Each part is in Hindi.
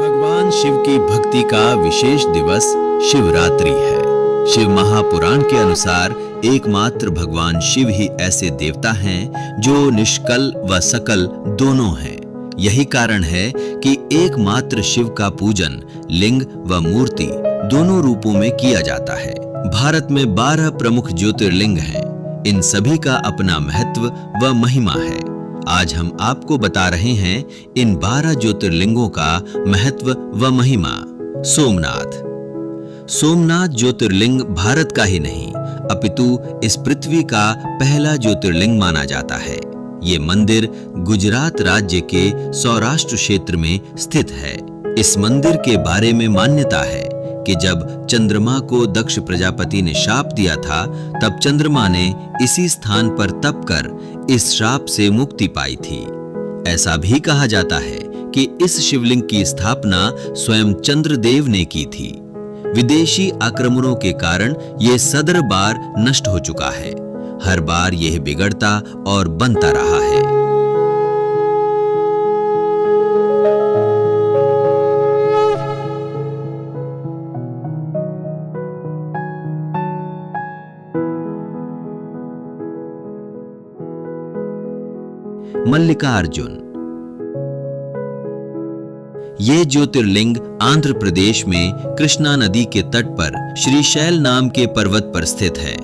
भगवान शिव की भक्ति का विशेष दिवस शिवरात्रि है। शिव महापुराण के अनुसार एकमात्र भगवान शिव ही ऐसे देवता हैं जो निष्कल व सकल दोनों हैं। यही कारण है कि एकमात्र शिव का पूजन लिंग व मूर्ति दोनों रूपों में किया जाता है। भारत में 12 प्रमुख ज्योतिर्लिंग हैं। इन सभी का अपना महत्व व महिमा है। आज हम आपको बता रहे हैं इन 12 ज्योतिर्लिंगों का महत्व व महिमा। सोमनाथ ज्योतिर्लिंग भारत का ही नहीं अपितु इस पृथ्वी का पहला ज्योतिर्लिंग माना जाता है। ये मंदिर गुजरात राज्य के सौराष्ट्र क्षेत्र में स्थित है। इस मंदिर के बारे में मान्यता है कि जब चंद्रमा को दक्ष प्रजापति ने शाप दिया था, तब चंद्रमा ने इसी स्थान पर तप कर इस शाप से मुक्ति पाई थी। ऐसा भी कहा जाता है कि इस शिवलिंग की स्थापना स्वयं चंद्रदेव ने की थी। विदेशी आक्रमणों के कारण यह सदर बार नष्ट हो चुका है। हर बार यह बिगड़ता और बनता रहा है। मल्लिकार्जुन। ये ज्योतिर्लिंग आंध्र प्रदेश में कृष्णा नदी के तट पर श्रीशैल नाम के पर्वत पर स्थित है।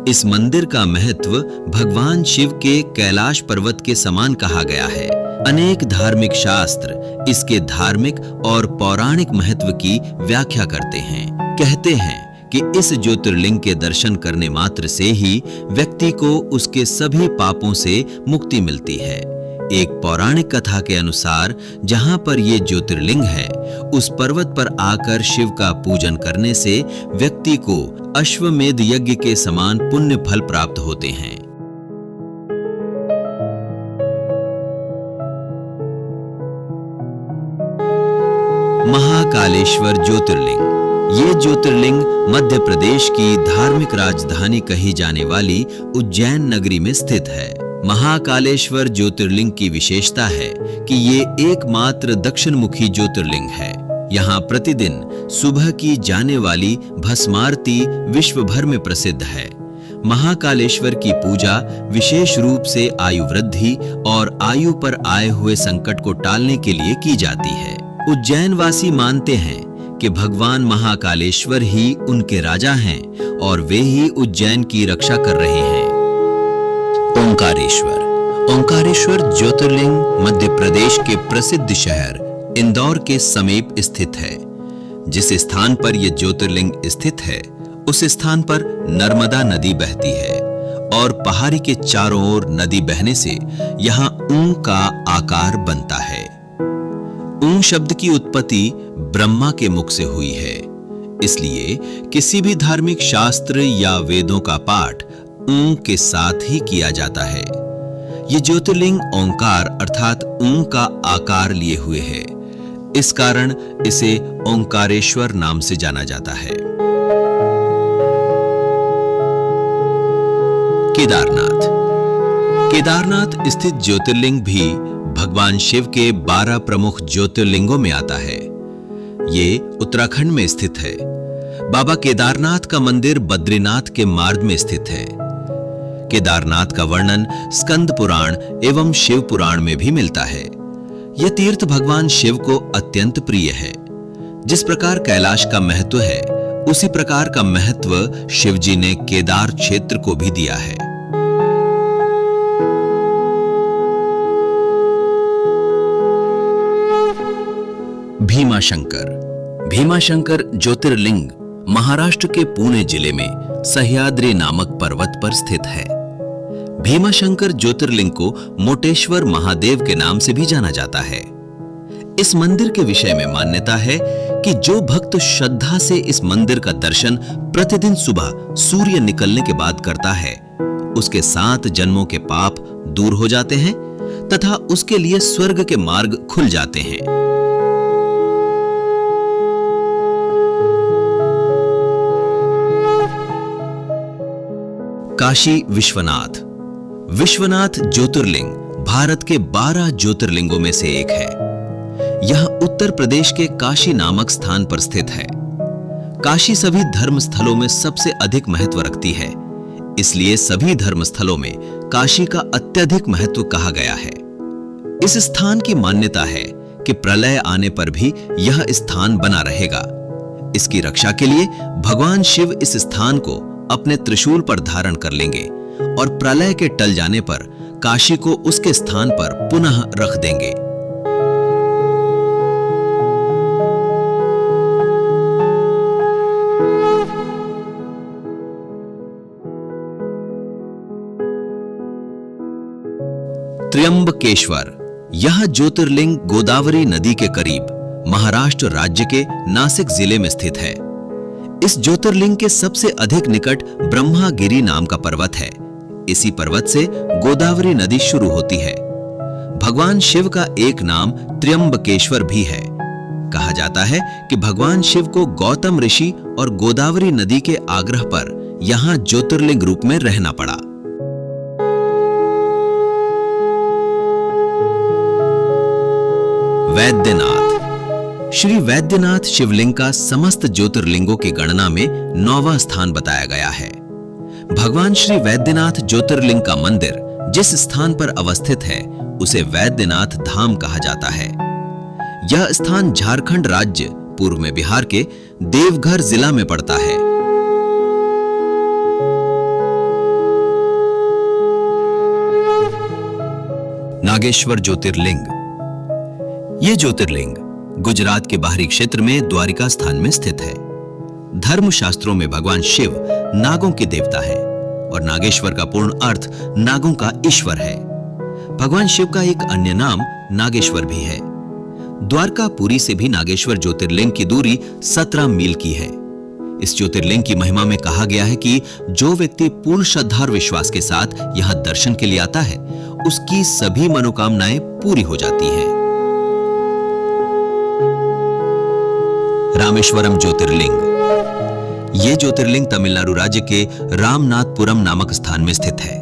इस मंदिर का महत्व भगवान शिव के कैलाश पर्वत के समान कहा गया है। अनेक धार्मिक शास्त्र इसके धार्मिक और पौराणिक महत्व की व्याख्या करते हैं। कहते हैं कि इस ज्योतिर्लिंग के दर्शन करने मात्र से ही व्यक्ति को उसके सभी पापों से मुक्ति मिलती है। एक पौराणिक कथा के अनुसार जहां पर ये ज्योतिर्लिंग है, उस पर्वत पर आकर शिव का पूजन करने से व्यक्ति को अश्वमेध यज्ञ के समान पुण्य फल प्राप्त होते हैं। महाकालेश्वर ज्योतिर्लिंग। ये ज्योतिर्लिंग मध्य प्रदेश की धार्मिक राजधानी कही जाने वाली उज्जैन नगरी में स्थित है। महाकालेश्वर ज्योतिर्लिंग की विशेषता है कि ये एकमात्र दक्षिणमुखी ज्योतिर्लिंग है। यहाँ प्रतिदिन सुबह की जाने वाली भस्मारती विश्व भर में प्रसिद्ध है। महाकालेश्वर की पूजा विशेष रूप से आयु वृद्धि और आयु पर आए हुए संकट को टालने के लिए की जाती है। उज्जैन वासी मानते हैं कि भगवान महाकालेश्वर ही उनके राजा हैं और वे ही उज्जैन की रक्षा कर रहे हैं। ओंकारेश्वर ज्योतिर्लिंग मध्य प्रदेश के प्रसिद्ध शहर इंदौर के समीप स्थित है। जिस स्थान पर यह ज्योतिर्लिंग स्थित है, उस स्थान पर नर्मदा नदी बहती है और पहाड़ी के चारों ओर नदी बहने से यहाँ ऊं का आकार बनता है। ऊं शब्द की उत्पत्ति ब्रह्मा के मुख से हुई है। इसलिए किसी भी धार्मिक शास्त्र या वेदों का पाठ ऊं के साथ ही किया जाता है। ये ज्योतिर्लिंग ओंकार अर्थात ऊं का आकार लिए हुए है। इस कारण इसे ओंकारेश्वर नाम से जाना जाता है। केदारनाथ स्थित ज्योतिर्लिंग भी भगवान शिव के 12 प्रमुख ज्योतिर्लिंगों में आता है। ये उत्तराखंड में स्थित है। बाबा केदारनाथ का मंदिर बद्रीनाथ के मार्ग में स्थित है। केदारनाथ का वर्णन स्कंद पुराण एवं शिव पुराण में भी मिलता है। यह तीर्थ भगवान शिव को अत्यंत प्रिय है। जिस प्रकार कैलाश का महत्व है, उसी प्रकार का महत्व शिव जी ने केदार क्षेत्र को भी दिया है। भीमाशंकर ज्योतिर्लिंग महाराष्ट्र के पुणे जिले में सह्याद्री नामक पर्वत पर स्थित है। भीमाशंकर ज्योतिर्लिंग को मोटेश्वर महादेव के नाम से भी जाना जाता है। इस मंदिर के विषय में मान्यता है कि जो भक्त श्रद्धा से इस मंदिर का दर्शन प्रतिदिन सुबह सूर्य निकलने के बाद करता है, उसके 7 जन्मों के पाप दूर हो जाते हैं तथा उसके लिए स्वर्ग के मार्ग खुल जाते हैं। काशी विश्वनाथ ज्योतिर्लिंग भारत के 12 ज्योतिर्लिंगों में से एक है। यह उत्तर प्रदेश के काशी नामक स्थान पर स्थित है। काशी सभी धर्म स्थलों में सबसे अधिक महत्व रखती है, इसलिए सभी धर्म स्थलों में काशी का अत्यधिक महत्व कहा गया है। इस स्थान की मान्यता है कि प्रलय आने पर भी यह स्थान बना रहेगा। इसकी रक्षा के लिए भगवान शिव इस स्थान को अपने त्रिशूल पर धारण कर लेंगे और प्रलय के टल जाने पर काशी को उसके स्थान पर पुनः रख देंगे। त्र्यंबकेश्वर, यह ज्योतिर्लिंग गोदावरी नदी के करीब महाराष्ट्र राज्य के नासिक जिले में स्थित है। इस ज्योतिर्लिंग के सबसे अधिक निकट ब्रह्मागिरी नाम का पर्वत है। इसी पर्वत से गोदावरी नदी शुरू होती है। भगवान शिव का एक नाम त्र्यंबकेश्वर भी है। कहा जाता है कि भगवान शिव को गौतम ऋषि और गोदावरी नदी के आग्रह पर यहां ज्योतिर्लिंग रूप में रहना पड़ा। वैद्यनाथ, श्री वैद्यनाथ शिवलिंग का समस्त ज्योतिर्लिंगों की गणना में 9वां स्थान बताया गया है। भगवान श्री वैद्यनाथ ज्योतिर्लिंग का मंदिर जिस स्थान पर अवस्थित है उसे वैद्यनाथ धाम कहा जाता है। यह स्थान झारखंड राज्य पूर्व में बिहार के देवघर जिला में पड़ता है। नागेश्वर ज्योतिर्लिंग, ये ज्योतिर्लिंग गुजरात के बाहरी क्षेत्र में द्वारिका स्थान में स्थित है। धर्मशास्त्रों में भगवान शिव नागों के देवता है और नागेश्वर का पूर्ण अर्थ नागों का ईश्वर है। भगवान शिव का एक अन्य नाम नागेश्वर भी है। द्वारकापुरी से भी नागेश्वर ज्योतिर्लिंग की दूरी 17 मील की है। इस ज्योतिर्लिंग की महिमा में कहा गया है कि जो व्यक्ति पूर्ण श्रद्धा और विश्वास के साथ यहां दर्शन के लिए आता है उसकी सभी मनोकामनाएं पूरी हो जाती हैं। रामेश्वरम ज्योतिर्लिंग, यह ज्योतिर्लिंग तमिलनाडु राज्य के रामनाथपुरम नामक स्थान में स्थित है।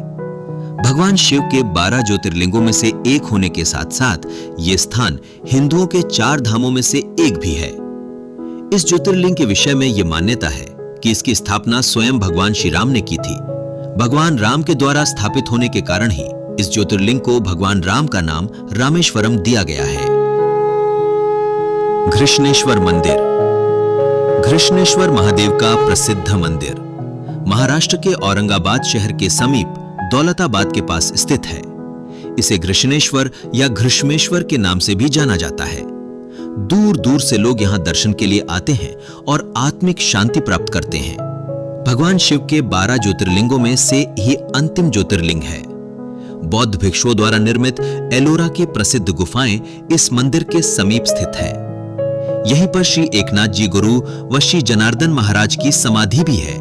भगवान शिव के 12 ज्योतिर्लिंगों में से एक होने के साथ साथ यह स्थान हिंदुओं के 4 धामों में से एक भी है। इस ज्योतिर्लिंग के विषय में यह मान्यता है कि इसकी स्थापना स्वयं भगवान श्री राम ने की थी। भगवान राम के द्वारा स्थापित होने के कारण ही इस ज्योतिर्लिंग को भगवान राम का नाम रामेश्वरम दिया गया है। घृष्णेश्वर मंदिर, घृष्णेश्वर महादेव का प्रसिद्ध मंदिर महाराष्ट्र के औरंगाबाद शहर के समीप दौलताबाद के पास स्थित है। इसे घृष्णेश्वर या घृष्मेश्वर के नाम से भी जाना जाता है। दूर दूर से लोग यहां दर्शन के लिए आते हैं और आत्मिक शांति प्राप्त करते हैं। भगवान शिव के 12 ज्योतिर्लिंगों में से ही अंतिम ज्योतिर्लिंग है। बौद्ध भिक्षुओं द्वारा निर्मित एलोरा की प्रसिद्ध गुफाएं इस मंदिर के समीप स्थित है। यहीं पर श्री एकनाथ जी गुरु व श्री जनार्दन महाराज की समाधि भी है।